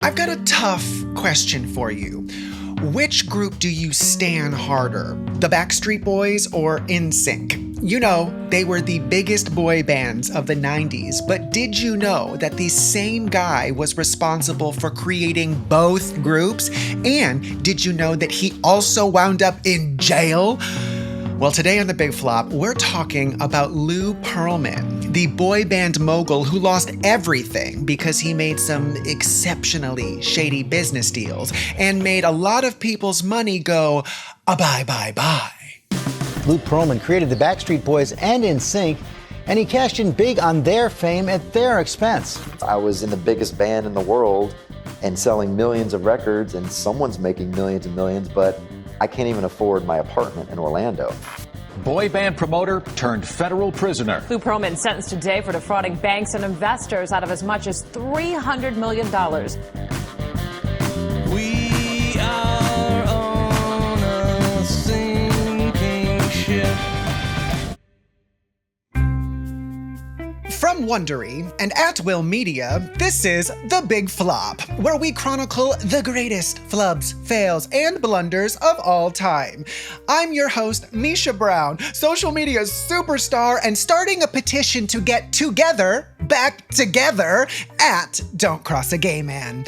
I've got a tough question for you. Which group do you stan harder, the Backstreet Boys or NSYNC? You know, they were the biggest boy bands of the 90s, but did you know that the same guy was responsible for creating both groups? And did you know that he also wound up in jail? Well, today on The Big Flop, we're talking about Lou Pearlman, the boy band mogul who lost everything because he made some exceptionally shady business deals and made a lot of people's money go bye, bye, bye. Lou Pearlman created the Backstreet Boys and NSYNC, and he cashed in big on their fame at their expense. I was in the biggest band in the world and selling millions of records, and someone's making millions and millions, but I can't even afford my apartment in Orlando. Boy band promoter turned federal prisoner. Lou Pearlman sentenced today for defrauding banks and investors out of as much as $300 million. We are on a sinking ship. From Wondery and At Will Media, this is The Big Flop, where we chronicle the greatest flubs, fails, and blunders of all time. I'm your host, Misha Brown, social media superstar, and starting a petition to get back together at Don't Cross a Gay Man.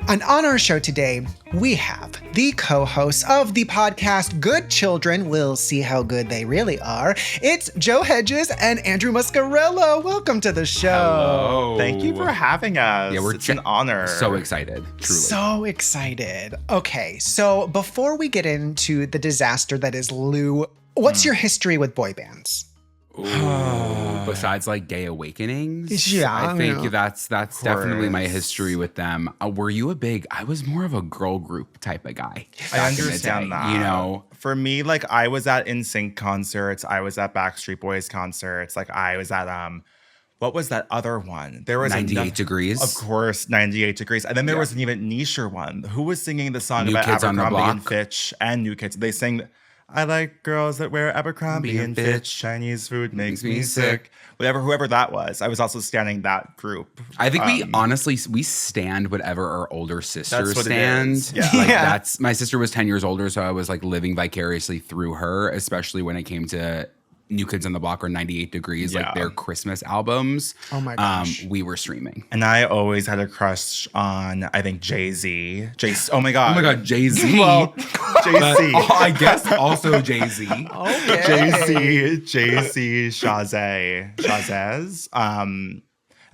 And on our show today, we have the co-hosts of the podcast Good Children. We'll see how good they really are. It's Joe Hegyes and Andrew Muscarella. Welcome to the show. Hello. Thank you for having us. Yeah, it's an honor. So excited, truly. So excited. Okay, so before we get into the disaster that is Lou, what's your history with boy bands? Ooh, besides like Gay Awakenings, yeah, I think that's definitely my history with them. Were you I was more of a girl group type of guy. I understand that. You know, for me, like I was at NSYNC concerts, I was at Backstreet Boys concerts, like I was at what was that other one? There was 98 Degrees. Of course, 98 Degrees. And then there was an even nicher one. Who was singing the song New about Kids on the Abercrombie and Block? Fitch and New Kids? They sang I like girls that wear Abercrombie and Fitch. Chinese food makes me sick. Whoever that was. I was also standing that group. I think we stand whatever our older sisters what it stand. is. Yeah. Like Yeah. that's my sister was 10 years older, so I was like living vicariously through her, especially when it came to New Kids on the Block or 98 Degrees, like their Christmas albums. Oh my gosh. We were streaming. And I always had a crush on, I think, Jay-Z. Oh my God. Oh my God, Jay-Z. Well, Jay-Z. I guess also Jay-Z. Okay. Jay-Z, Shazaz.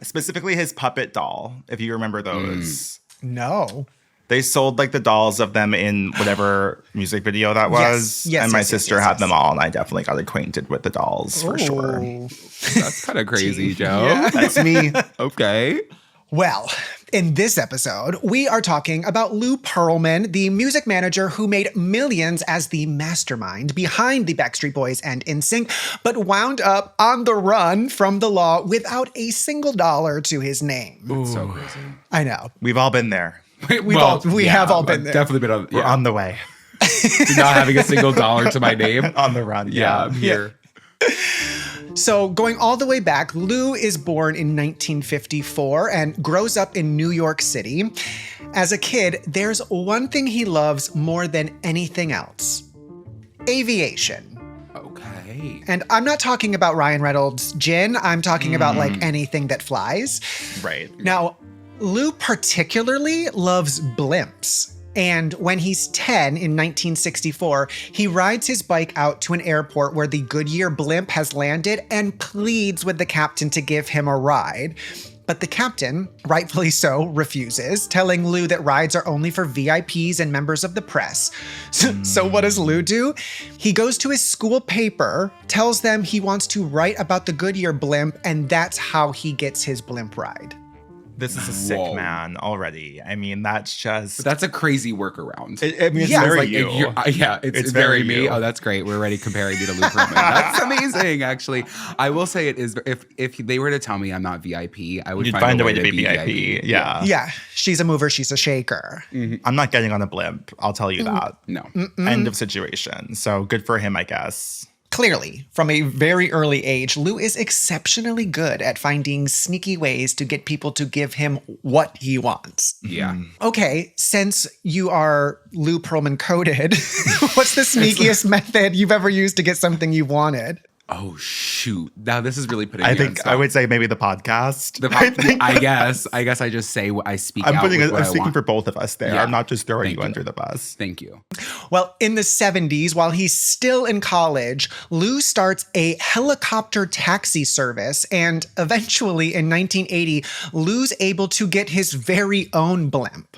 Specifically his puppet doll, if you remember those. No. They sold like the dolls of them in whatever music video that was. Yes, and my yes, sister yes, had yes. them all, and I definitely got acquainted with the dolls for sure. Oh. That's kind of crazy, Joe. Yeah. That's me. Okay. Well, in this episode, we are talking about Lou Pearlman, the music manager who made millions as the mastermind behind the Backstreet Boys and NSYNC, but wound up on the run from the law without a single dollar to his name. That's so crazy. I know. We've all been there. We have all been there. Definitely been on, We're on the way. not having a single dollar to my name. On the run. Yeah, I'm here. So going all the way back, Lou is born in 1954 and grows up in New York City. As a kid, there's one thing he loves more than anything else: aviation. Okay. And I'm not talking about Ryan Reynolds' gin. I'm talking about like anything that flies. Right. Now, Lou particularly loves blimps. And when he's 10 in 1964, he rides his bike out to an airport where the Goodyear blimp has landed and pleads with the captain to give him a ride. But the captain, rightfully so, refuses, telling Lou that rides are only for VIPs and members of the press. So what does Lou do? He goes to his school paper, tells them he wants to write about the Goodyear blimp, and that's how he gets his blimp ride. This is a sick man already. I mean, that's just... But that's a crazy workip. I mean, it's very you. It's very me. you. Oh, that's great. We're already comparing me to Lou Pearlman. That's amazing, actually. I will say it is, if they were to tell me I'm not VIP, I would You'd find a way to be VIP. Yeah. Yeah, she's a mover, she's a shaker. I'm not getting on a blimp. I'll tell you that. No. End of situation. So good for him, I guess. Clearly, from a very early age, Lou is exceptionally good at finding sneaky ways to get people to give him what he wants. Yeah. Okay, since you are Lou Pearlman coded, what's the sneakiest method you've ever used to get something you wanted? Oh shoot! Now this is really putting. I me think on I would say maybe the podcast. I guess I just say what I speak. I'm out speaking for both of us there. Yeah. I'm not just throwing Thank you you. under the bus. Thank you. Well, in the 70s, while he's still in college, Lou starts a helicopter taxi service, and eventually in 1980, Lou's able to get his very own blimp.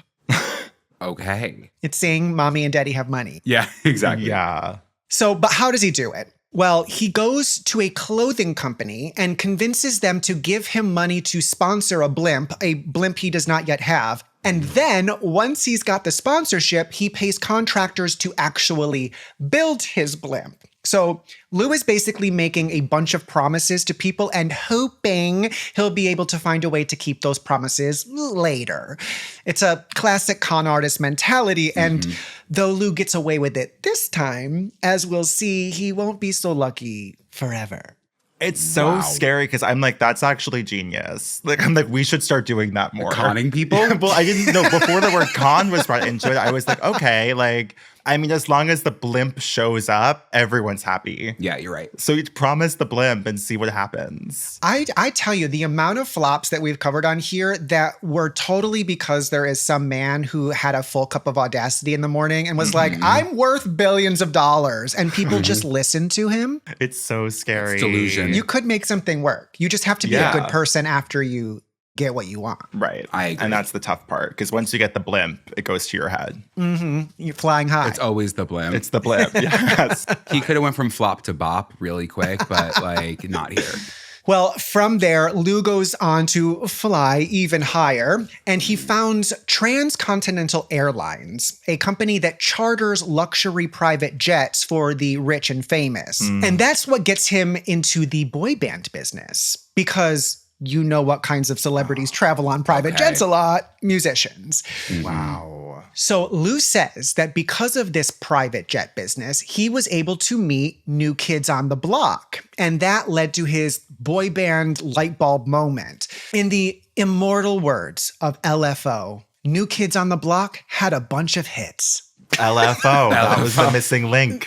Okay. It's saying mommy and daddy have money. Yeah. Exactly. Yeah. So, but how does he do it? Well, he goes to a clothing company and convinces them to give him money to sponsor a blimp he does not yet have. And then once he's got the sponsorship, he pays contractors to actually build his blimp. So Lou is basically making a bunch of promises to people and hoping he'll be able to find a way to keep those promises later. It's a classic con artist mentality. And though Lou gets away with it this time, as we'll see, he won't be so lucky forever. It's so scary because I'm like, that's actually genius. Like, I'm like, we should start doing that more. Conning people? Well, I didn't know before the word con was brought into it. I was like, okay, like, I mean, as long as the blimp shows up, everyone's happy. Yeah, you're right. So you promise the blimp and see what happens. I tell you, the amount of flops that we've covered on here that were totally because there is some man who had a full cup of audacity in the morning and was like, I'm worth billions of dollars. And people just listen to him. It's so scary. It's delusion. You could make something work. You just have to be a good person after you get what you want. Right. I agree. And that's the tough part because once you get the blimp, it goes to your head. You're flying high. It's always the blimp. It's the blimp. Yes. He could have went from flop to bop really quick, but like not here. Well, from there, Lou goes on to fly even higher, and he founds Transcontinental Airlines, a company that charters luxury private jets for the rich and famous. And that's what gets him into the boy band business, because you know what kinds of celebrities travel on private jets a lot? Musicians. Wow. So Lou says that because of this private jet business, he was able to meet New Kids on the Block. And that led to his boy band light bulb moment. In the immortal words of LFO, New Kids on the Block had a bunch of hits. LFO. That was the missing link.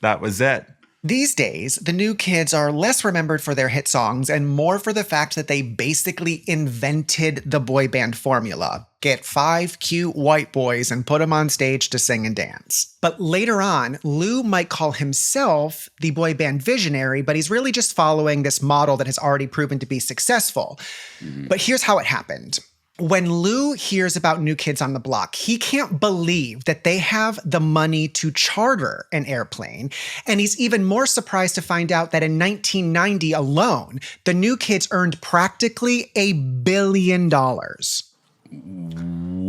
That was it. These days, the New Kids are less remembered for their hit songs and more for the fact that they basically invented the boy band formula. Get 5 cute white boys and put them on stage to sing and dance. But later on, Lou might call himself the boy band visionary, but he's really just following this model that has already proven to be successful. But here's how it happened. When Lou hears about New Kids on the Block, he can't believe that they have the money to charter an airplane. And he's even more surprised to find out that in 1990 alone, the New Kids earned practically $1 billion.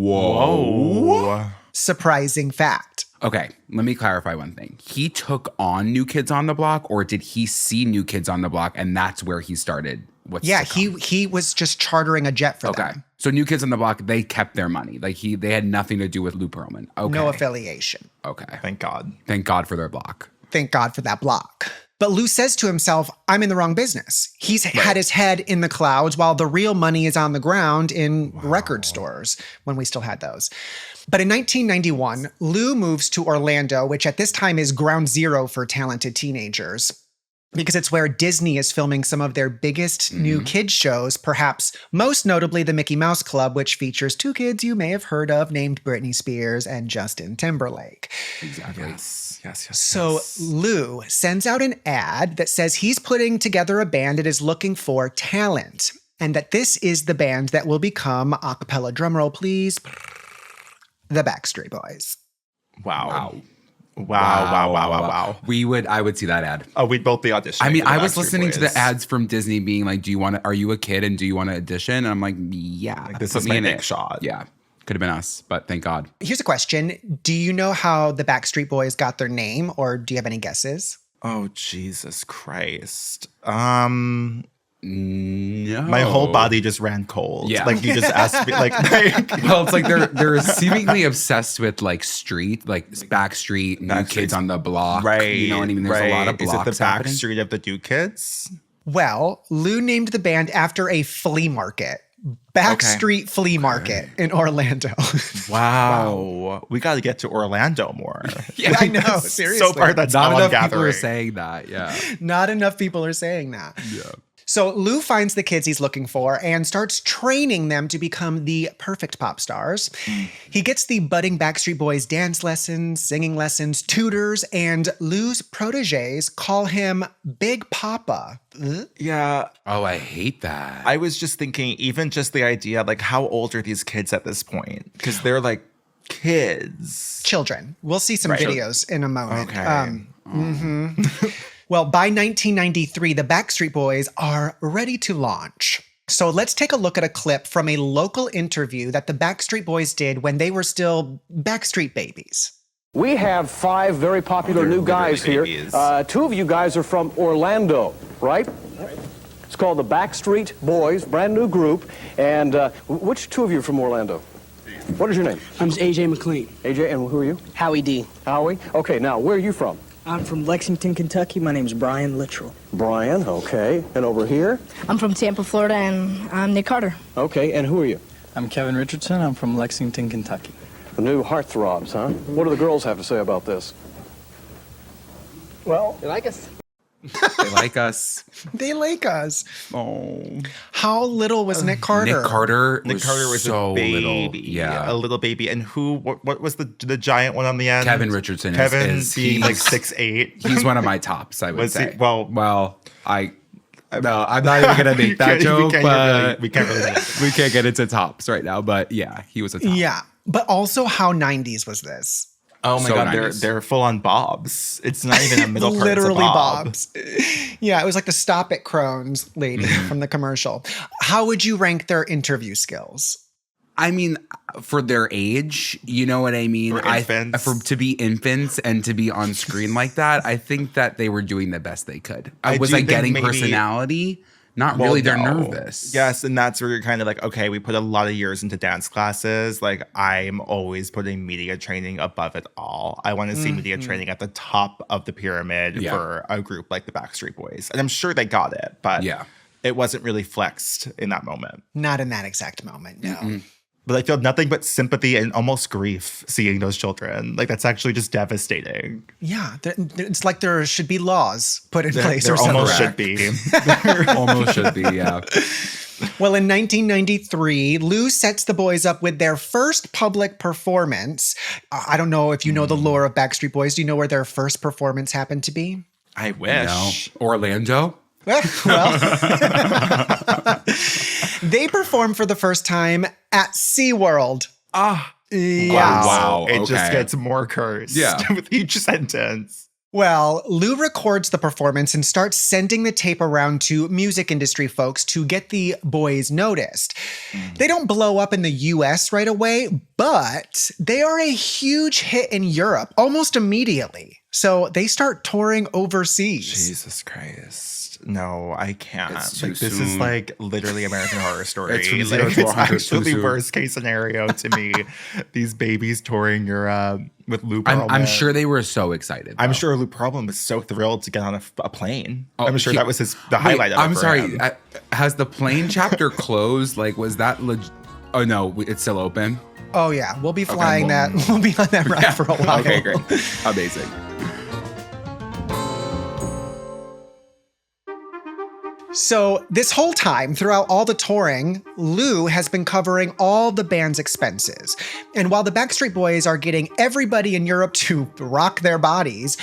Whoa. Surprising fact. Okay, let me clarify one thing. He took on New Kids on the Block, or did he see New Kids on the Block and that's where he started? He was just chartering a jet for them. So New Kids on the Block, they kept their money. Like they had nothing to do with Lou Pearlman. Okay. No affiliation. Okay. Thank God. Thank God for their block. Thank God for that block. But Lou says to himself, I'm in the wrong business. He's had his head in the clouds while the real money is on the ground in record stores, when we still had those. But in 1991, Lou moves to Orlando, which at this time is ground zero for talented teenagers, because it's where Disney is filming some of their biggest new kids shows, perhaps most notably the Mickey Mouse Club, which features 2 kids you may have heard of named Britney Spears and Justin Timberlake. Exactly. Yes. So Lou sends out an ad that says he's putting together a band that is looking for talent, and that this is the band that will become, a cappella drumroll please, the Backstreet Boys. Wow. I would see that ad. Oh, we'd both be auditioning. I mean, for the I was Backstreet listening to Boys. the ads from Disney being like, are you a kid and do you want to audition? And I'm like, yeah. Like, this put is me my in big it. shot. Yeah. Could have been us, but thank God. Here's a question. Do you know how the Backstreet Boys got their name, or do you have any guesses? Oh, Jesus Christ. No. My whole body just ran cold. Yeah. Like you just asked me, like well, it's like they're seemingly obsessed with like street, like Backstreet, New Kids on the Block. right. You know what I mean? There's a lot of blocks Is it the happening. Backstreet of the New Kids? Well, Lou named the band after a flea market. Backstreet Flea Market in Orlando. Wow. We got to get to Orlando more. Yeah, I know. Seriously. So far, that's Not all I'm enough people are gathering. saying that. Yeah. Not enough people are saying that. Yeah. So Lou finds the kids he's looking for and starts training them to become the perfect pop stars. He gets the budding Backstreet Boys dance lessons, singing lessons, tutors, and Lou's proteges call him Big Papa. Yeah. Oh, I hate that. I was just thinking, even just the idea, like, how old are these kids at this point? Because they're like kids. Children. We'll see some videos in a moment. Okay. Well, by 1993, the Backstreet Boys are ready to launch. So let's take a look at a clip from a local interview that the Backstreet Boys did when they were still Backstreet babies. We have 5 very popular new guys here. 2 of you guys are from Orlando, right? It's called the Backstreet Boys, brand new group. And which 2 of you are from Orlando? What is your name? I'm AJ McLean. AJ, and who are you? Howie D. Howie? Okay, now, where are you from? I'm from Lexington, Kentucky. My name's Brian Littrell. Brian, okay. And over here? I'm from Tampa, Florida, and I'm Nick Carter. Okay, and who are you? I'm Kevin Richardson. I'm from Lexington, Kentucky. The new heartthrobs, huh? What do the girls have to say about this? Well, they like us. They like us. They like us. Oh. How little was Nick Carter? Nick Carter was so a baby. little. Yeah. A little baby. And what was the giant one on the end? Kevin Richardson Kevin is being like he's- 6'8". He's one of my tops, I would Was he? say. Well, no, I'm not even gonna make that joke, but we can't really we can't get into tops right now. But yeah, he was a top. Yeah, but also how 90s was this? Oh my So God, 90s. they're full on bobs. It's not even a middle part. Literally it's a bob. bobs. Yeah, it was like the Stop It Crohn's lady from the commercial. How would you rank their interview skills? I mean, for their age, you know what I mean? For infants. To be infants and to be on screen like that, I think that they were doing the best they could. Was do I think getting maybe- personality? Not Well, really. They're no. nervous. Yes, and that's where you're kind of like, okay, we put a lot of years into dance classes. Like, I'm always putting media training above it all. I want to see media training at the top of the pyramid for a group like the Backstreet Boys. And I'm sure they got it, but it wasn't really flexed in that moment. Not in that exact moment, no. But I feel nothing but sympathy and almost grief seeing those children. Like, that's actually just devastating. Yeah, it's like there should be laws put in place There or something. almost should be. Almost should be, yeah. Well, in 1993, Lou sets the boys up with their first public performance. I don't know if you know the lore of Backstreet Boys. Do you know where their first performance happened to be? I wish. No. Orlando? Well, they performed for the first time at SeaWorld. Yeah. Wow. It just Okay. gets more cursed with each sentence. Well, Lou records the performance and starts sending the tape around to music industry folks to get the boys noticed. They don't blow up in the US right away, but they are a huge hit in Europe almost immediately. So they start touring overseas. Jesus Christ. No, I can't. It's Like, too this is soon. like literally American Horror Story. It's from Like, 0 to 100 it's too actually soon. worst case scenario to me. These babies touring Europe with Lou Pearlman. I'm sure they were so excited. I'm though. sure Lou Pearlman was so thrilled to get on a plane. Oh, I'm sure that was the Wait, highlight of it I'm for sorry. him. Has the plane chapter closed? Like, was that oh no, it's still open. Oh yeah, we'll be flying that. We'll be on that ride for a while. Okay, great. Amazing. So this whole time, throughout all the touring, Lou has been covering all the band's expenses. And while the Backstreet Boys are getting everybody in Europe to rock their bodies,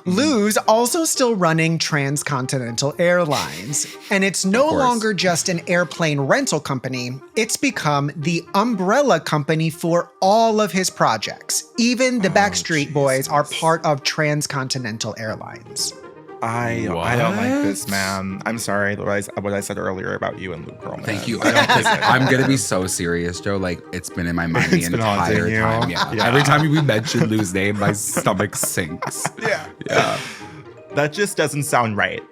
Lou's also still running Transcontinental Airlines. And it's no longer just an airplane rental company, it's become the umbrella company for all of his projects. Even the Backstreet Boys are part of Transcontinental Airlines. I don't like this, man. I'm sorry what I said earlier about you and Lou Pearlman. Thank you. I'm gonna be so serious, Joe. Like, it's been in my mind the It's been entire haunting you. time. Yeah. Yeah. Every time we mention Lou's name, my stomach sinks. Yeah. Yeah. That just doesn't sound right.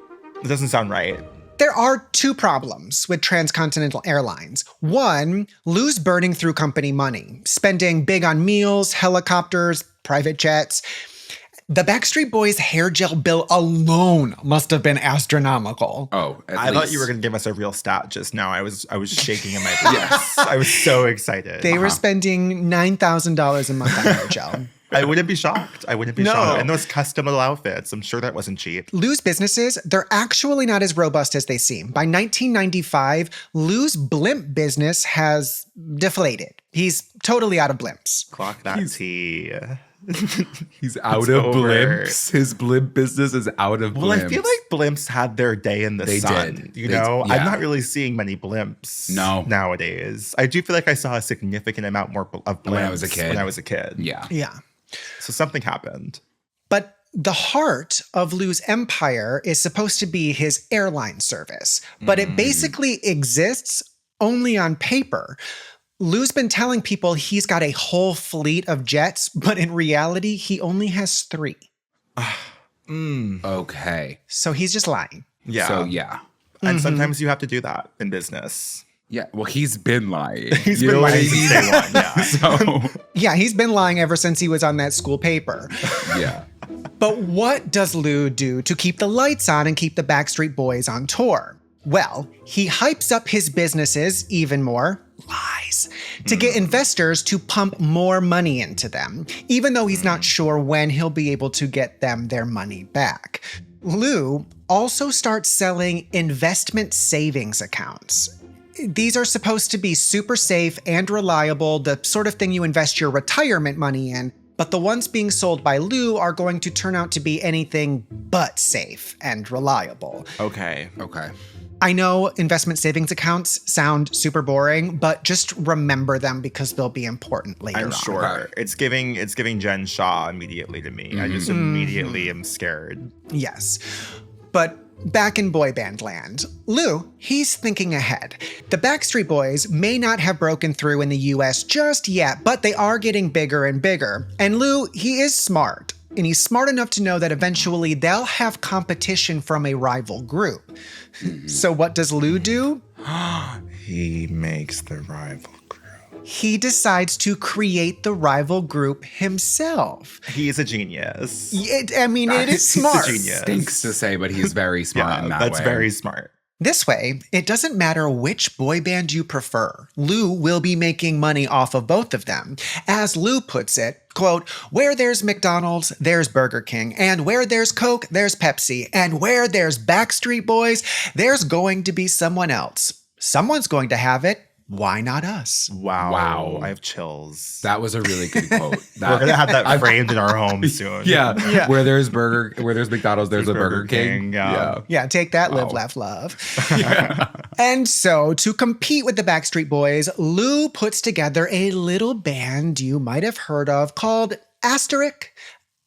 It doesn't sound right. There are two problems with transcontinental airlines. One, Lou's burning through company money, spending big on meals, helicopters, private jets. The Backstreet Boys hair gel bill alone must have been astronomical. Oh, I thought you were going to give us a real stat just now. I was shaking in my boots. Yes. I was so excited. They were spending $9,000 a month on hair gel. I wouldn't be shocked. Shocked. And those custom little outfits, I'm sure that wasn't cheap. Lou's businesses, they're actually not as robust as they seem. By 1995, Lou's blimp business has deflated. He's totally out of blimps. Clock that tea. He's out of blimps. His blimp business is out of blimps. Well, I feel like blimps had their day in the sun. Did. You know, I'm not really seeing many blimps nowadays. I do feel like I saw a significant amount more of blimps when I was a kid. Yeah. So something happened. But the heart of Lou's empire is supposed to be his airline service, but it basically exists only on paper. Lou's been telling people he's got a whole fleet of jets, but in reality, he only has 3. Okay. So he's just lying. Yeah. So, yeah. And sometimes you have to do that in business. Yeah. Well, he's been lying. He's been lying since day one. Yeah. So. Yeah, he's been lying ever since he was on that school paper. Yeah. But what does Lou do to keep the lights on and keep the Backstreet Boys on tour? Well, he hypes up his businesses even more, lies, to get investors to pump more money into them, even though he's not sure when he'll be able to get them their money back. Lou also starts selling investment savings accounts. These are supposed to be super safe and reliable, the sort of thing you invest your retirement money in, but the ones being sold by Lou are going to turn out to be anything but safe and reliable. Okay. I know investment savings accounts sound super boring, but just remember them because they'll be important later on. I'm sure. It's giving Jen Shaw immediately to me. I just immediately am scared. Yes. But back in boy band land, Lou, he's thinking ahead. The Backstreet Boys may not have broken through in the US just yet, but they are getting bigger and bigger. And Lou, he is smart. And he's smart enough to know that eventually they'll have competition from a rival group. So what does Lou do? He makes the rival group. He decides to create the rival group himself. He's a genius. It is smart. He's a genius. Stinks to say, but he's very smart in that that's way. very smart. This way, it doesn't matter which boy band you prefer. Lou will be making money off of both of them. As Lou puts it, quote, "Where there's McDonald's, there's Burger King. And where there's Coke, there's Pepsi. And where there's Backstreet Boys, there's going to be someone else. Someone's going to have it. Why not us?" Wow. I have chills. That was a really good quote. We're going to have that framed in our home soon. Yeah. Where there's McDonald's, there's a Burger King. Yeah, take that, live, laugh, love. And so, to compete with the Backstreet Boys, Lou puts together a little band you might have heard of called Asterisk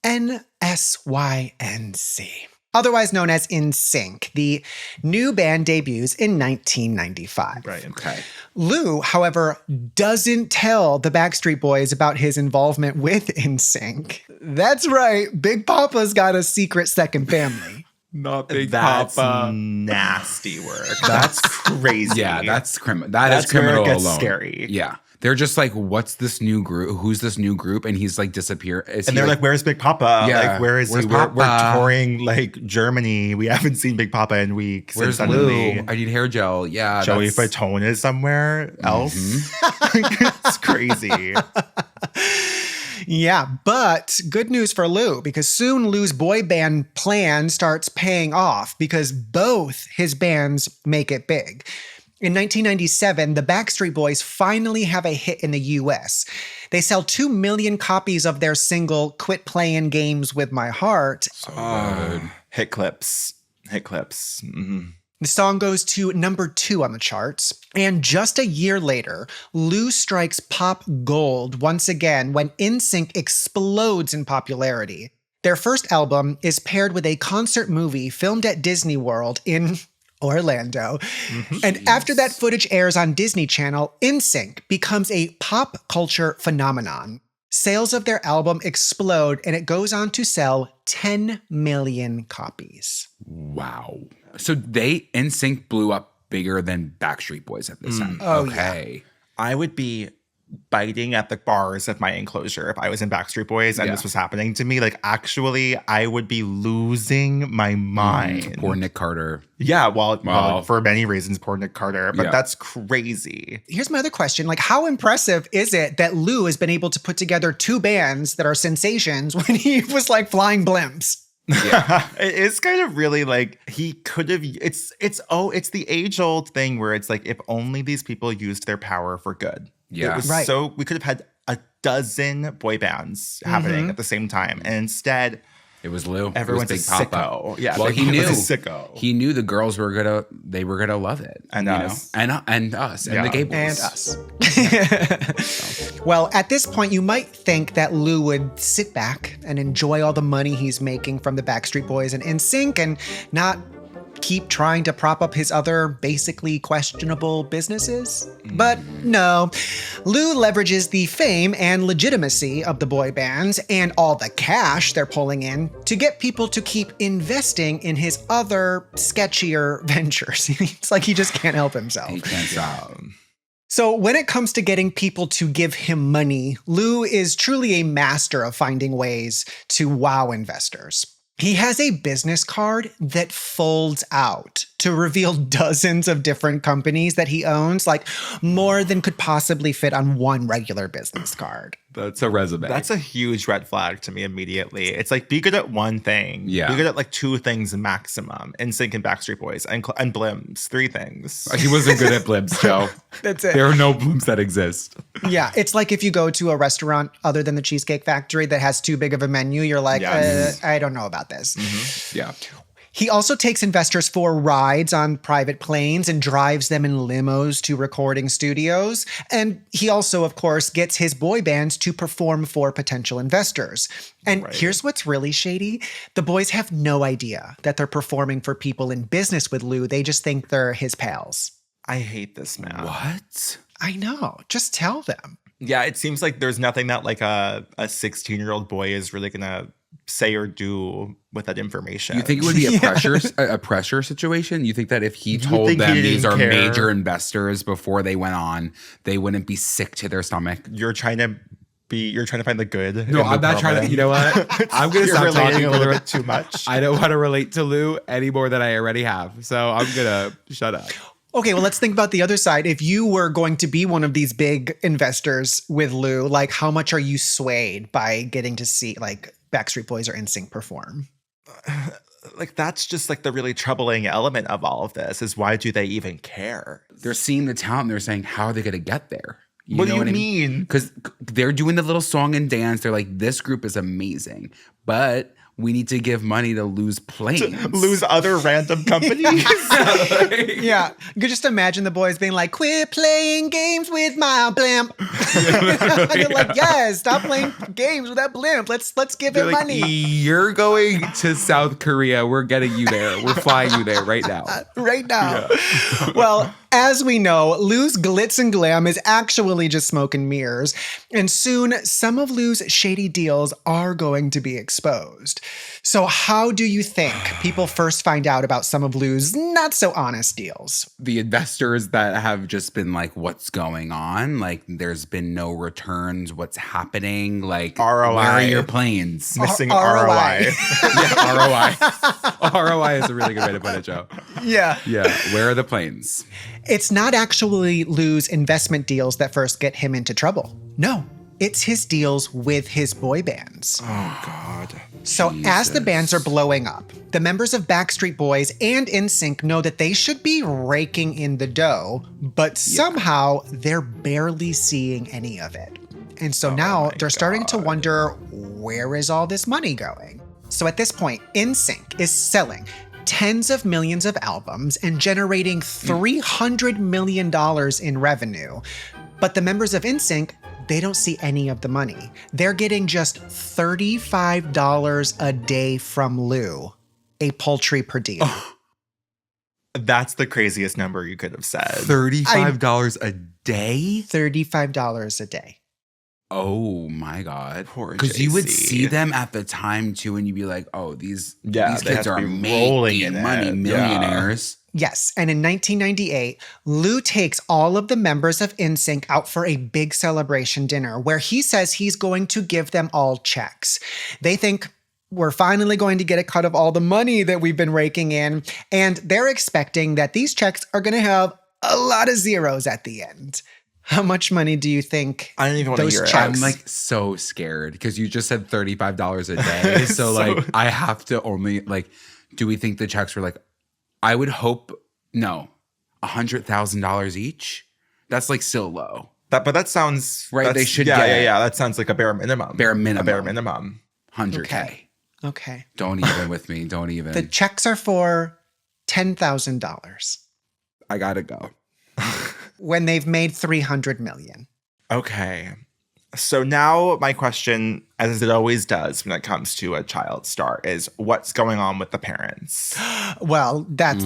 NSYNC. Otherwise known as NSYNC. The new band debuts in 1995. Right. Okay. Lou, however, doesn't tell the Backstreet Boys about his involvement with NSYNC. That's right, Big Papa's got a secret second family. Not Big That's Papa. nasty work. That's crazy. Yeah, that's criminal. That's criminal where it gets alone. scary. Yeah. They're just like, what's this new group? Who's this new group? And he's like disappeared. And they're like, where's Big Papa? Yeah. Like, where is he? Where's We're touring like Germany. We haven't seen Big Papa in weeks. Where's and Lou? I need hair gel. Yeah. Joey Fatone is somewhere else. It's crazy. Yeah, but good news for Lou, because soon Lou's boy band plan starts paying off because both his bands make it big. In 1997, the Backstreet Boys finally have a hit in the US. They sell 2 million copies of their single Quit Playing Games With My Heart. So good. Hit clips. Mm-hmm. The song goes to number 2 on the charts. And just a year later, Lou strikes pop gold once again when NSYNC explodes in popularity. Their first album is paired with a concert movie filmed at Disney World in Orlando. Mm-hmm. And after that footage airs on Disney Channel, NSYNC becomes a pop culture phenomenon. Sales of their album explode, and it goes on to sell 10 million copies. Wow. So NSYNC blew up bigger than Backstreet Boys at this time. Oh, okay. Yeah. I would be biting at the bars of my enclosure if I was in Backstreet Boys and this was happening to me. Like, actually, I would be losing my mind. Poor Nick Carter. Yeah, well, for many reasons, poor Nick Carter. But Yeah. that's crazy. Here's my other question. Like, how impressive is it that Lou has been able to put together two bands that are sensations when he was like flying blimps? Yeah. It's kind of really like he could have it's the age-old thing where it's like if only these people used their power for good. Yeah. It was Right. so we could have had a dozen boy bands happening at the same time. And instead It was Lou. everyone's it was Big a Papa. sicko. Yeah. Well, he knew. Was a sicko. He knew the girls were gonna love it. And you us. know? And us. And the gay boys. And us. Well, at this point, you might think that Lou would sit back and enjoy all the money he's making from the Backstreet Boys and NSYNC and not keep trying to prop up his other basically questionable businesses. But no, Lou leverages the fame and legitimacy of the boy bands and all the cash they're pulling in to get people to keep investing in his other sketchier ventures. It's like he just can't help himself. He can't stop. So when it comes to getting people to give him money, Lou is truly a master of finding ways to wow investors. He has a business card that folds out to reveal dozens of different companies that he owns, like more than could possibly fit on one regular business card. That's a resume. That's a huge red flag to me immediately. It's like, be good at one thing. Yeah. Be good at like two things maximum. NSYNC and Backstreet Boys and Blimps, three things. He wasn't good at blimps, Joe. That's it. There are no blimps that exist. Yeah, it's like if you go to a restaurant other than the Cheesecake Factory that has too big of a menu, you're like, Yes. I don't know about this. Yeah. He also takes investors for rides on private planes and drives them in limos to recording studios. And he also, of course, gets his boy bands to perform for potential investors. And here's what's really shady. The boys have no idea that they're performing for people in business with Lou. They just think they're his pals. I hate this man. What? I know. Just tell them. Yeah, it seems like there's nothing that like a 16-year-old boy is really gonna say or do with that information. You think it would be a pressure situation? You think that if he told think them he these didn't are care? major investors before they went on, they wouldn't be sick to their stomach? You're trying to find the good. No, in I'm Lou not trying to. Pearlman. You know what? I'm gonna You're stop relating talking a for little the bit too much. I don't want to relate to Lou any more than I already have. So I'm gonna shut up. Okay, well, let's think about the other side. If you were going to be one of these big investors with Lou, like how much are you swayed by getting to see like Backstreet Boys or NSYNC perform? Like that's just like the really troubling element of all of this is why do they even care? They're seeing the talent. And they're saying, how are they gonna get there? What do you I mean? Because they're doing the little song and dance. They're like, this group is amazing, but we need to give money to Lou's planes. Lose other random companies. Yeah, you could just imagine the boys being like, "Quit playing games with my blimp." And they're like, "Yes, stop playing games with that blimp. Let's give They're him like, money you're going to South Korea. We're getting you there. We're flying you there right now. right now." Well, as we know, Lou's glitz and glam is actually just smoke and mirrors, and soon some of Lou's shady deals are going to be exposed. So how do you think people first find out about some of Lou's not so honest deals? The investors that have just been like, what's going on? Like, there's been no returns. What's happening? Like, ROI. Where are your planes? Missing ROI. ROI. Yeah, ROI. ROI is a really good way to put it, Joe. Yeah. Yeah. Where are the planes? It's not actually Lou's investment deals that first get him into trouble. No, it's his deals with his boy bands. Oh, God. So as the bands are blowing up, the members of Backstreet Boys and NSYNC know that they should be raking in the dough, but somehow they're barely seeing any of it. And so now they're starting to wonder, where is all this money going? So at this point, NSYNC is selling tens of millions of albums and generating $300 million in revenue. But the members of NSYNC, they don't see any of the money. They're getting just $35 a day from Lou, a paltry per deal. That's the craziest number you could have said. $35 a day? $35 a day. Oh my God. Poor Because you would JC. see them at the time too, and you'd be like, oh, these they kids have to are be rolling making in money, it. millionaires. Yes, and in 1998, Lou takes all of the members of NSYNC out for a big celebration dinner where he says he's going to give them all checks. They think, we're finally going to get a cut of all the money that we've been raking in, and they're expecting that these checks are going to have a lot of zeros at the end. How much money do you think I don't even want to those hear it. checks? I'm like so scared because you just said $35 a day. So like I have to only like, do we think the checks were like, I would hope, no, $100,000 each? That's like still low. But that sounds right. They should yeah, get yeah, yeah. That sounds like a bare minimum. Bare minimum. A bare minimum. 100K. Okay. Don't even with me. Don't even. The checks are for $10,000 I gotta go. when they've made $300 million. Okay. So now my question, as it always does when it comes to a child star, is what's going on with the parents? Well, that's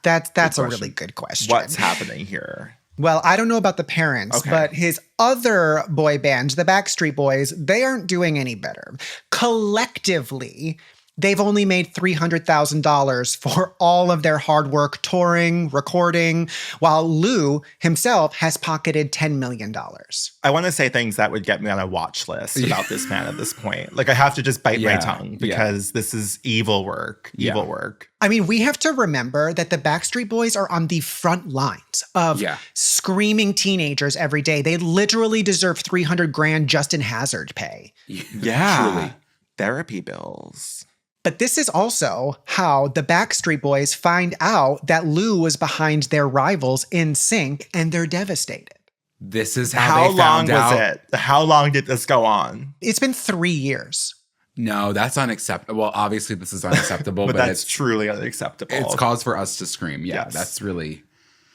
that's a question. really good question. What's happening here? Well, I don't know about the parents, Okay. but his other boy band, the Backstreet Boys, they aren't doing any better. Collectively, they've only made $300,000 for all of their hard work touring, recording, while Lou himself has pocketed $10 million. I want to say things that would get me on a watch list about this man at this point. Like I have to just bite my tongue because this is evil work. Evil work. I mean, we have to remember that the Backstreet Boys are on the front lines of screaming teenagers every day. They literally deserve $300,000 just in hazard pay. Yeah. Truly. Therapy bills. But this is also how the Backstreet Boys find out that Lou was behind their rivals NSYNC, and they're devastated. This is how they long found out. was it? How long did this go on? It's been 3 years. No, that's unacceptable. Well, obviously this is unacceptable, but but that's truly unacceptable. It's cause for us to scream. Yeah, Yes.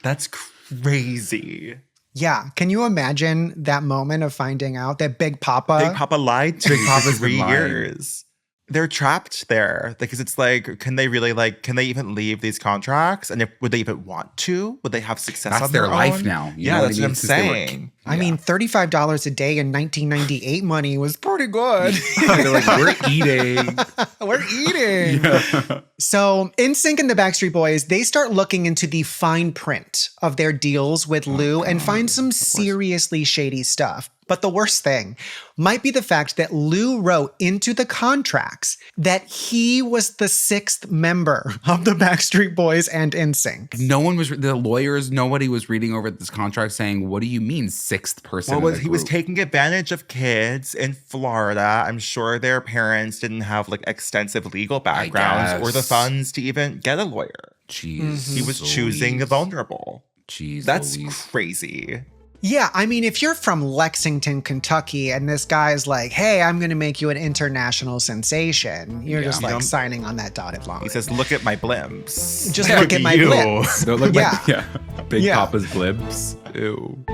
that's crazy. Yeah. Can you imagine that moment of finding out that Big Papa lied to Big me Papa's for 3 been lying. years? They're trapped there because it's like, can they even leave these contracts? And would they even want to? Would they have success That's on their life own? now. You Yeah, know that's what I'm saying. I mean, $35 a day in 1998 money was pretty good. They're like, we're eating. We're eating. So NSYNC and the Backstreet Boys, they start looking into the fine print of their deals with Lou and find some seriously shady stuff. But the worst thing might be the fact that Lou wrote into the contracts that he was the 6th member of the Backstreet Boys and NSYNC. The lawyers, nobody was reading over this contract saying, what do you mean 6th person? Well, he was taking advantage of kids in Florida. I'm sure their parents didn't have like extensive legal backgrounds or the funds to even get a lawyer. Jeez. He was choosing the vulnerable. Jeez. That's Louise. crazy. Yeah, I mean, if you're from Lexington, Kentucky, and this guy's like, hey, I'm going to make you an international sensation, you're just like signing on that dotted line. He says, look at my blimps. Just look at my blimps. Don't look Yeah. Big Yeah. Papa's blimps. Ew.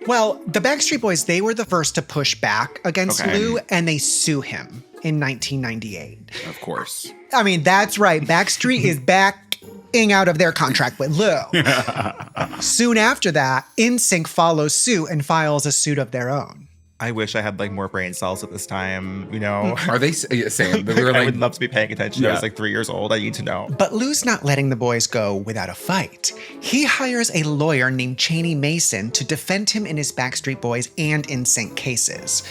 Well, the Backstreet Boys, they were the first to push back against Okay. Lou, and they sue him in 1998. Of course. I mean, that's right. Backstreet is backing out of their contract with Lou. Soon after that, NSYNC follows suit and files a suit of their own. I wish I had like more brain cells at this time, you know? Are they saying that we were I like, would love to be paying attention. I was like 3 years old. I need to know. But Lou's not letting the boys go without a fight. He hires a lawyer named Cheney Mason to defend him in his Backstreet Boys and NSYNC cases.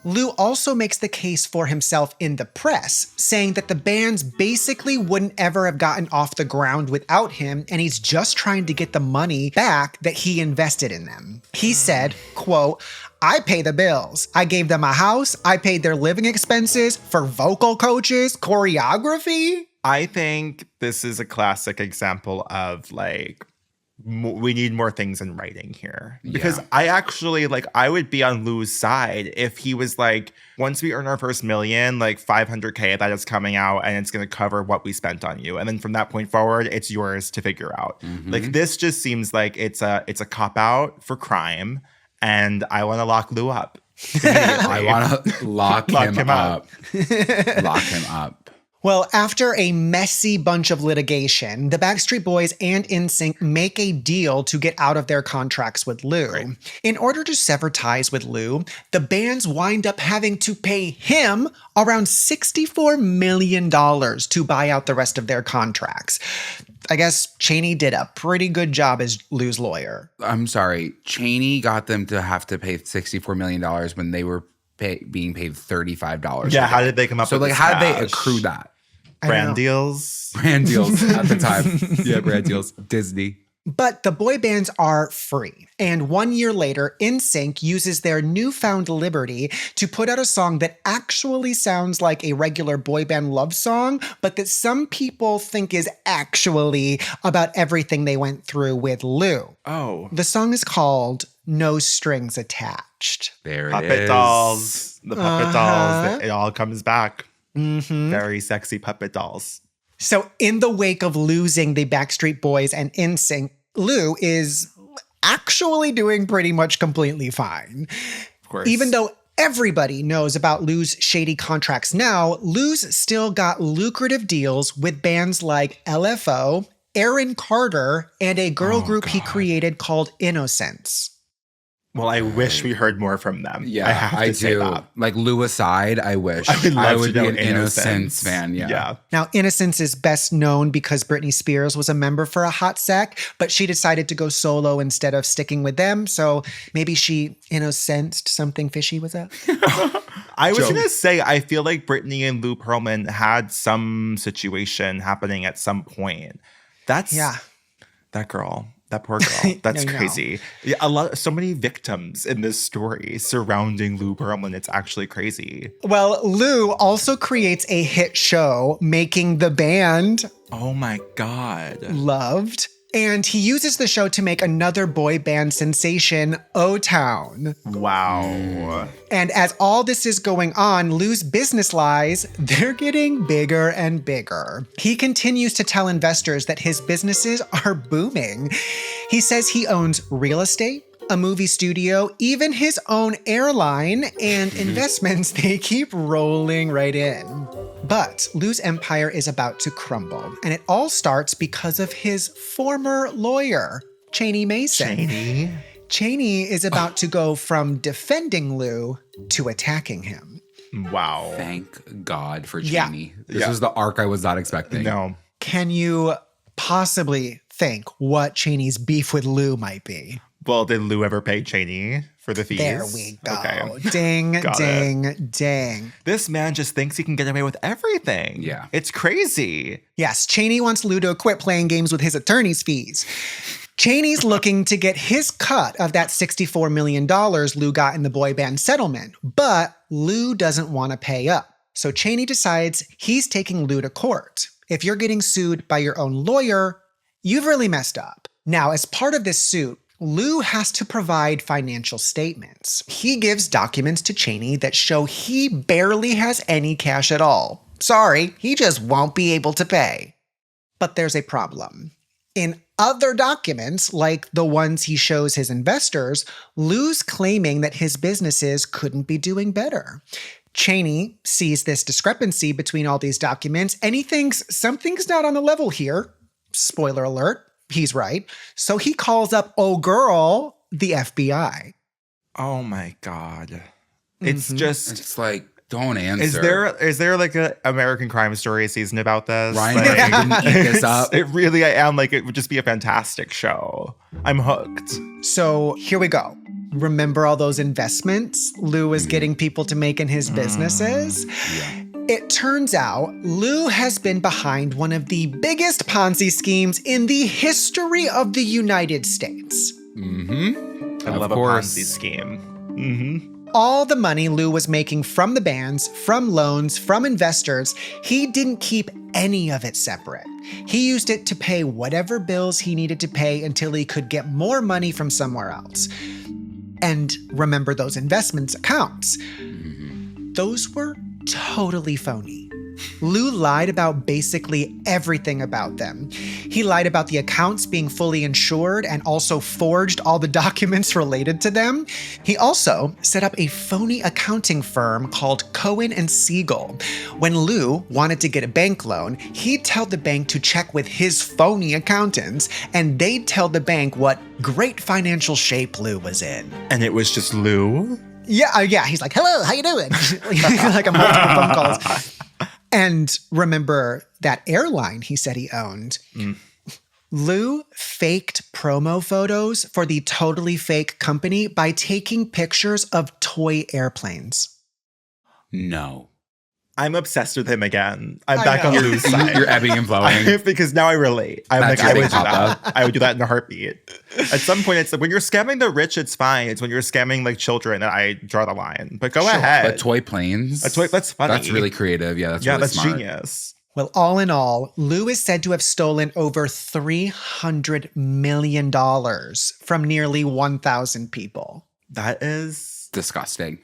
Lou also makes the case for himself in the press, saying that the bands basically wouldn't ever have gotten off the ground without him, and he's just trying to get the money back that he invested in them. He said, quote, I pay the bills. I gave them a house. I paid their living expenses for vocal coaches, choreography. I think this is a classic example of like, we need more things in writing here because I actually I would be on Lou's side if he was like, once we earn our first million, like $500K that is coming out and it's going to cover what we spent on you. And then from that point forward, it's yours to figure out. Like this just seems like it's a cop out for crime. And I want to lock Lou up. I want to lock him up. Lock him up. Well, after a messy bunch of litigation, the Backstreet Boys and NSYNC make a deal to get out of their contracts with Lou. Right. In order to sever ties with Lou, the bands wind up having to pay him around $64 million to buy out the rest of their contracts. I guess Chaney did a pretty good job as Lou's lawyer. I'm sorry. Chaney got them to have to pay $64 million when they were being paid $35. Yeah, how did they come up with So, like, this how did they cash? accrue that? Brand deals? Brand deals at the time. Yeah, brand deals. Disney. But the boy bands are free. And 1 year later, NSYNC uses their newfound liberty to put out a song that actually sounds like a regular boy band love song, but that some people think is actually about everything they went through with Lou. Oh. The song is called No Strings Attached. There it is. Puppet dolls. The puppet dolls. It all comes back. Mm-hmm. Very sexy puppet dolls. So in the wake of losing the Backstreet Boys and NSYNC, Lou is actually doing pretty much completely fine. Of course. Even though everybody knows about Lou's shady contracts now, Lou's still got lucrative deals with bands like LFO, Aaron Carter, and a girl group he created called Innocence. Well, I wish we heard more from them. Yeah, I have to say do. that. Like, Lou aside, I wish. I would be know an Innocence fan. Yeah. Now, Innocence is best known because Britney Spears was a member for a hot sec, but she decided to go solo instead of sticking with them. So maybe she innocensed something fishy with that. I was going to say, I feel like Britney and Lou Pearlman had some situation happening at some point. That girl. That poor girl. That's crazy. Yeah, so many victims in this story surrounding Lou Pearlman. It's actually crazy. Well, Lou also creates a hit show, making the band, oh my God, loved. And he uses the show to make another boy band sensation, O-Town. Wow. And as all this is going on, Lou's business lies, they're getting bigger and bigger. He continues to tell investors that his businesses are booming. He says he owns real estate, a movie studio, even his own airline, and investments, they keep rolling right in. But Lou's empire is about to crumble, and it all starts because of his former lawyer, Chaney Mason. Chaney is about to go from defending Lou to attacking him. Wow. Thank God for Chaney. This was the arc I was not expecting. No. Can you possibly think what Chaney's beef with Lou might be? Well, did Lou ever pay Chaney for the fees? There we go. Okay. Ding, ding, ding. This man just thinks he can get away with everything. Yeah. It's crazy. Yes, Chaney wants Lou to quit playing games with his attorney's fees. Chaney's looking to get his cut of that $64 million Lou got in the boy band settlement, but Lou doesn't want to pay up. So Chaney decides he's taking Lou to court. If you're getting sued by your own lawyer, you've really messed up. Now, as part of this suit, Lou has to provide financial statements. He gives documents to Chaney that show he barely has any cash at all. Sorry, he just won't be able to pay. But there's a problem. In other documents, like the ones he shows his investors, Lou's claiming that his businesses couldn't be doing better. Chaney sees this discrepancy between all these documents, and he thinks something's not on the level here. Spoiler alert. He's right. So he calls up girl, the FBI. Oh my God. It's just... It's like, don't answer. Is there like an American Crime Story season about this? Ryan, didn't eat this up. It really, I am like, it would just be a fantastic show. I'm hooked. So here we go. Remember all those investments Lou was getting people to make in his businesses? Yeah. It turns out Lou has been behind one of the biggest Ponzi schemes in the history of the United States. Mm-hmm. I love a Ponzi scheme. Mm-hmm. All the money Lou was making from the bands, from loans, from investors, he didn't keep any of it separate. He used it to pay whatever bills he needed to pay until he could get more money from somewhere else. And remember those investments accounts. Those were totally phony. Lou lied about basically everything about them. He lied about the accounts being fully insured and also forged all the documents related to them. He also set up a phony accounting firm called Cohen and Siegel. When Lou wanted to get a bank loan, he'd tell the bank to check with his phony accountants, and they'd tell the bank what great financial shape Lou was in. And it was just Lou? Yeah. He's like, hello, how you doing? Like a multiple phone calls. And remember that airline he said he owned? Lou faked promo photos for the totally fake company by taking pictures of toy airplanes. No. I'm obsessed with him again. I'm back on Lou's side. You're ebbing and flowing. Because now I relate. I'm That's like, I would do your that. I would do that in a heartbeat. At some point, it's like when you're scamming the rich, it's fine. It's when you're scamming like children that I draw the line. But go ahead. But toy planes? That's funny. That's really creative. Yeah, that's really smart. Genius. Well, all in all, Lou is said to have stolen over $300 million from nearly 1,000 people. That is disgusting,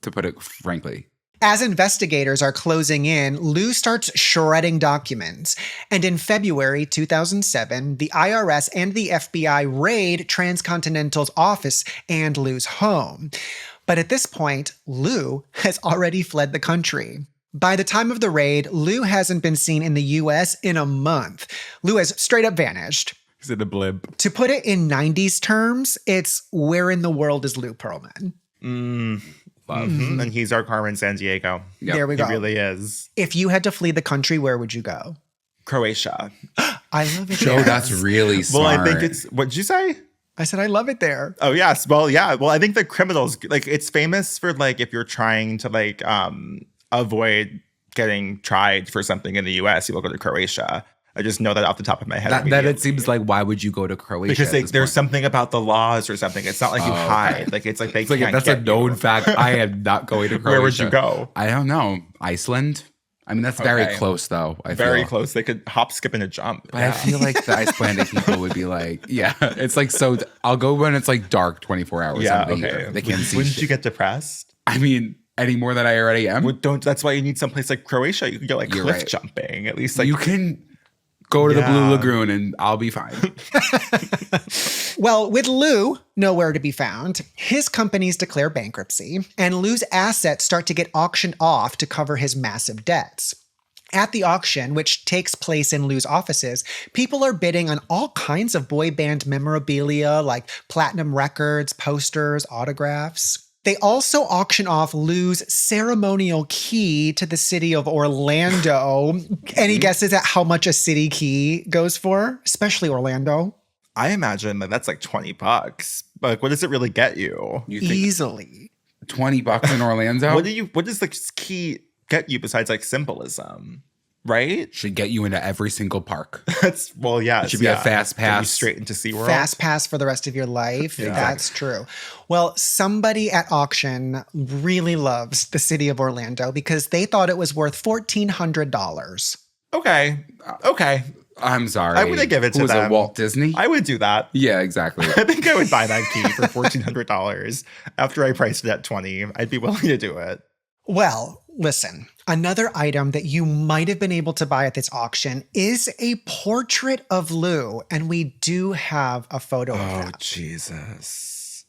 to put it frankly. As investigators are closing in, Lou starts shredding documents. And in February 2007, the IRS and the FBI raid Transcontinental's office and Lou's home. But at this point, Lou has already fled the country. By the time of the raid, Lou hasn't been seen in the US in a month. Lou has straight up vanished. Is it a blimp? To put it in 90s terms, it's where in the world is Lou Pearlman? Love. Mm-hmm. And he's our Carmen Sandiego. Yep. There we go. He really is. If you had to flee the country, where would you go? Croatia. I love it there. Oh, that's really smart. Well, I think it's, what did you say? I said, I love it there. Oh, yes. Well, yeah. Well, I think the criminals, like, it's famous for, like, if you're trying to, like, avoid getting tried for something in the US, you will go to Croatia. I just know that off the top of my head. That it seems like, why would you go to Croatia? Because there's something about the laws or something. It's not like you hide. Like, it's like they can't that's get a known you. fact. I am not going to Croatia. Where would you go? I don't know. Iceland? I mean, that's very close, though. Very close. They could hop, skip, and a jump. But I feel like the Icelandic people would be like, yeah, it's like, so I'll go when it's like dark 24 hours. Yeah, the year. They can't see Wouldn't shit. you get depressed? I mean, any more than I already am. Well, that's why you need someplace like Croatia. You can go like cliff jumping. At least like you can go to the Blue Lagoon and I'll be fine. Well, with Lou nowhere to be found, his companies declare bankruptcy, and Lou's assets start to get auctioned off to cover his massive debts. At the auction, which takes place in Lou's offices, people are bidding on all kinds of boy band memorabilia like platinum records, posters, autographs. They also auction off Lou's ceremonial key to the city of Orlando. Any guesses at how much a city key goes for, especially Orlando? I imagine that's like $20. Like, what does it really get you? Easily. $20 in Orlando? What does the key get you besides like symbolism? Right? Should get you into every single park. It should be a fast pass. Straight into SeaWorld. Fast pass for the rest of your life. Yeah. That's true. Well, somebody at auction really loves the city of Orlando because they thought it was worth $1,400. Okay. I'm sorry. I would give it to them. Was it Walt Disney? I would do that. Yeah, exactly. I think I would buy that key for $1,400. After I priced it at $20, I'd be willing to do it. Well, listen, another item that you might have been able to buy at this auction is a portrait of Lou, and we do have a photo of that. Oh, Jesus.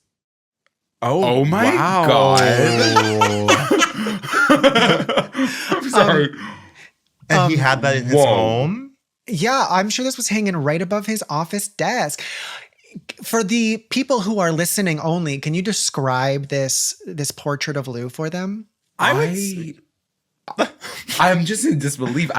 Oh my God. I'm sorry. And he had that in his home? Yeah, I'm sure this was hanging right above his office desk. For the people who are listening only, can you describe this portrait of Lou for them? I'm just in disbelief.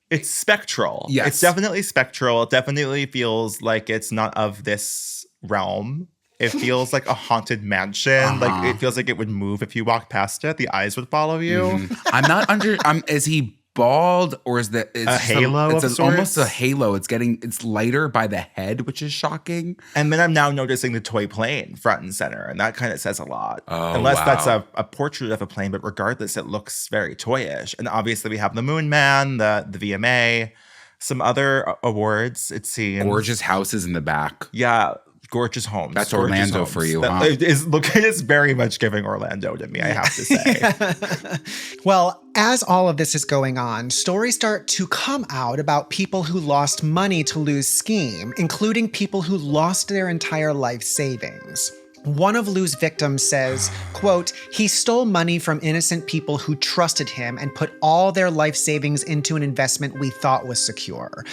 It's spectral. Yes. It's definitely spectral. It definitely feels like it's not of this realm. It feels like a haunted mansion. Like it feels like it would move if you walked past it. The eyes would follow you. Mm-hmm. Is he bald or is that a halo? It's almost a halo. It's lighter by the head, which is shocking. And then I'm now noticing the toy plane front and center, and that kind of says a lot. Unless that's a portrait of a plane, but regardless, it looks very toyish. And obviously, we have the Moon Man, the VMA, some other awards. It seems gorgeous houses in the back. Yeah. gorgeous homes. That's gorgeous Orlando homes. for you, That huh? It's very much giving Orlando to me, I have to say. Well, as all of this is going on, stories start to come out about people who lost money to Lou's scheme, including people who lost their entire life savings. One of Lou's victims says, quote, he stole money from innocent people who trusted him and put all their life savings into an investment we thought was secure.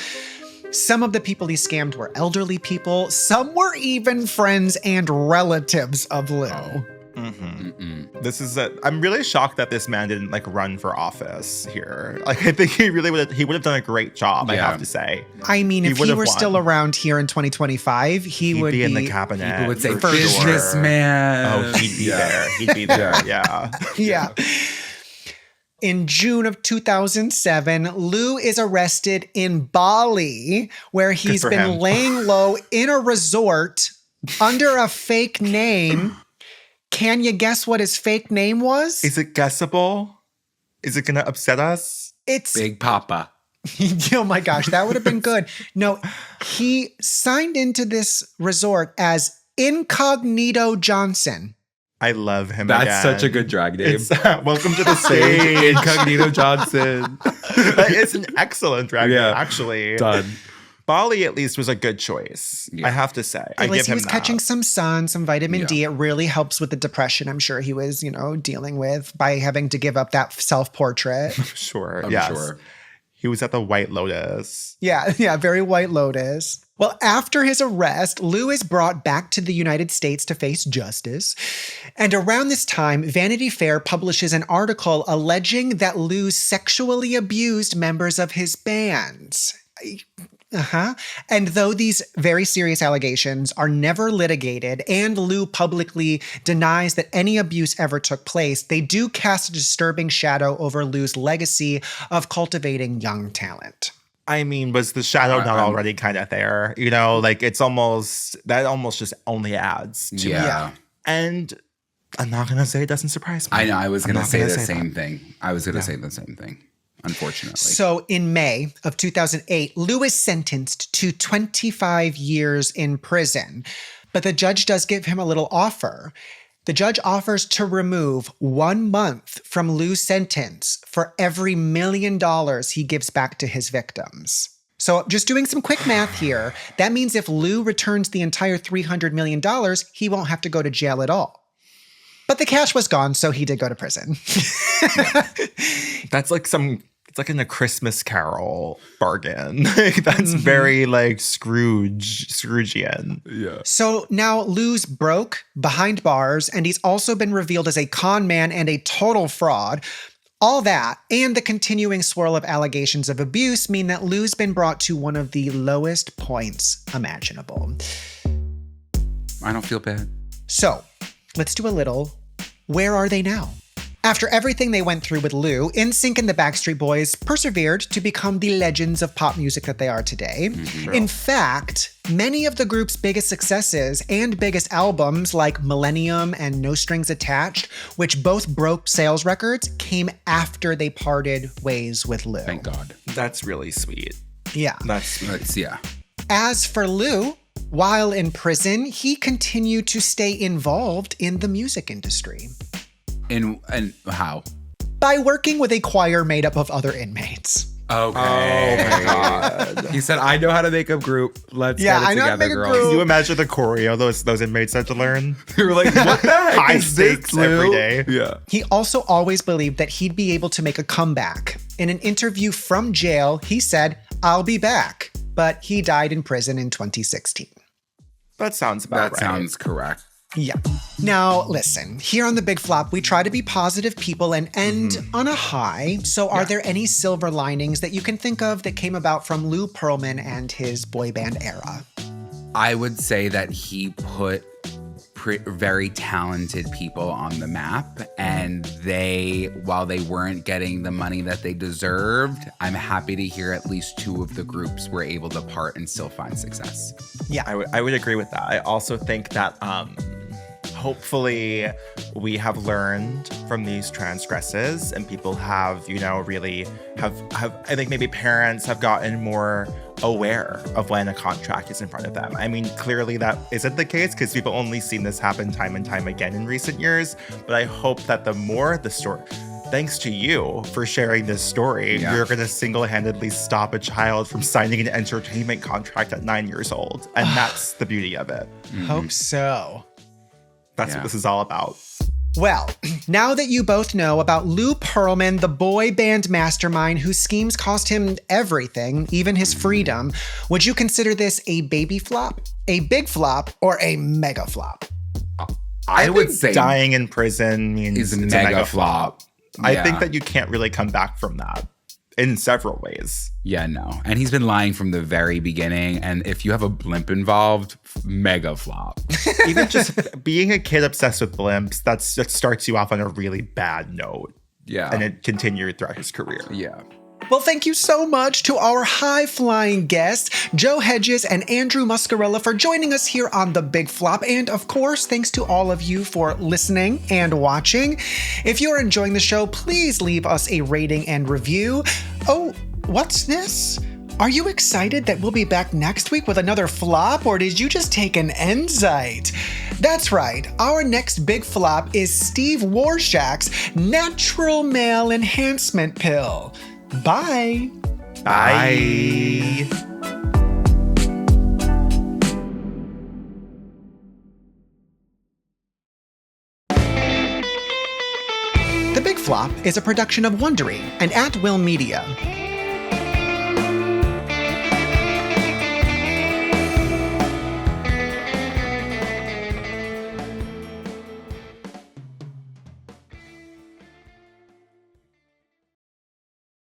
Some of the people he scammed were elderly people. Some were even friends and relatives of Lou. This is I'm really shocked that this man didn't like run for office here. Like I think he would have done a great job, I have to say. I mean, if he were won. still around here in 2025, he'd would be in the cabinet. People would say for sure. businessman. Oh, he'd be there. He'd be there. Yeah. Yeah. In June of 2007, Lou is arrested in Bali, where he's been him. laying low in a resort under a fake name. Can you guess what his fake name was? Is it guessable? Is it gonna upset us? It's Big Papa. oh my gosh, that would have been good. No, he signed into this resort as Incognito Johnson. I love him. That's again. such a good drag name. Welcome to the stage, Incognito Johnson. It's an excellent drag name, actually. Done. Bali at least was a good choice. I have to say. I At give least he him was that. catching some sun, some vitamin D. It really helps with the depression I'm sure he was, dealing with by having to give up that self-portrait. Sure. I'm yes. sure. He was at the White Lotus. Yeah, very White Lotus. Well, after his arrest, Lou is brought back to the United States to face justice. And around this time, Vanity Fair publishes an article alleging that Lou sexually abused members of his bands. And though these very serious allegations are never litigated and Lou publicly denies that any abuse ever took place, they do cast a disturbing shadow over Lou's legacy of cultivating young talent. I mean, was the shadow not already kind of there? Like it's almost just only adds to it. Yeah. And I'm not going to say it doesn't surprise me. I know. I was going to say the same that. thing. I was going to say the same thing, unfortunately. So in May of 2008, Lou is sentenced to 25 years in prison, but the judge does give him a little offer. The judge offers to remove 1 month from Lou's sentence for every $1 million he gives back to his victims. So just doing some quick math here, that means if Lou returns the entire $300 million, he won't have to go to jail at all. But the cash was gone, so he did go to prison. That's like it's like in a Christmas Carol bargain. That's very like Scroogian. Yeah. So now Lou's broke, behind bars, and he's also been revealed as a con man and a total fraud. All that and the continuing swirl of allegations of abuse mean that Lou's been brought to one of the lowest points imaginable. I don't feel bad. So let's do a little, where are they now? After everything they went through with Lou, NSYNC and the Backstreet Boys persevered to become the legends of pop music that they are today. In fact, many of the group's biggest successes and biggest albums, like Millennium and No Strings Attached, which both broke sales records, came after they parted ways with Lou. Thank God. That's really sweet. Yeah. That's sweet. Yeah. As for Lou, while in prison, he continued to stay involved in the music industry. And how? By working with a choir made up of other inmates. Okay. Oh my God. He said, I know how to make a group. Let's get it I know how to together, make a girls. group. Can you imagine the choreo those inmates had to learn? You were like, what the heck High is this, stakes Lou? every day. Yeah. He also always believed that he'd be able to make a comeback. In an interview from jail, he said, I'll be back. But he died in prison in 2016. That sounds about right. That sounds correct. Yeah. Now, listen, here on The Big Flop, we try to be positive people and end on a high. So are there any silver linings that you can think of that came about from Lou Pearlman and his boy band era? I would say that he put very talented people on the map, and while they weren't getting the money that they deserved, I'm happy to hear at least 2 of the groups were able to part and still find success. Yeah. I would agree with that. I also think that hopefully we have learned from these transgresses and people have, really have I think maybe parents have gotten more aware of when a contract is in front of them. I mean, clearly that isn't the case because people only seen this happen time and time again in recent years. But I hope that the more the story, thanks to you for sharing this story, you're going to single-handedly stop a child from signing an entertainment contract at 9 years old. And that's the beauty of it. Hope so. That's what this is all about. Well, now that you both know about Lou Pearlman, the boy band mastermind whose schemes cost him everything, even his freedom, would you consider this a baby flop, a big flop, or a mega flop? I would say dying in prison means is it's a mega flop. I think that you can't really come back from that in several ways. Yeah, no. And he's been lying from the very beginning. And if you have a blimp involved, mega flop. Even just being a kid obsessed with blimps, that starts you off on a really bad note. Yeah. And it continued throughout his career. Yeah. Well, thank you so much to our high-flying guests, Joe Hegyes and Andrew Muscarella, for joining us here on The Big Flop. And of course, thanks to all of you for listening and watching. If you're enjoying the show, please leave us a rating and review. Oh, what's this? Are you excited that we'll be back next week with another flop, or did you just take an Enzyte? That's right, our next big flop is Steve Warshak's Natural Male Enhancement Pill. Bye. Bye. The Big Flop is a production of Wondery and At Will Media.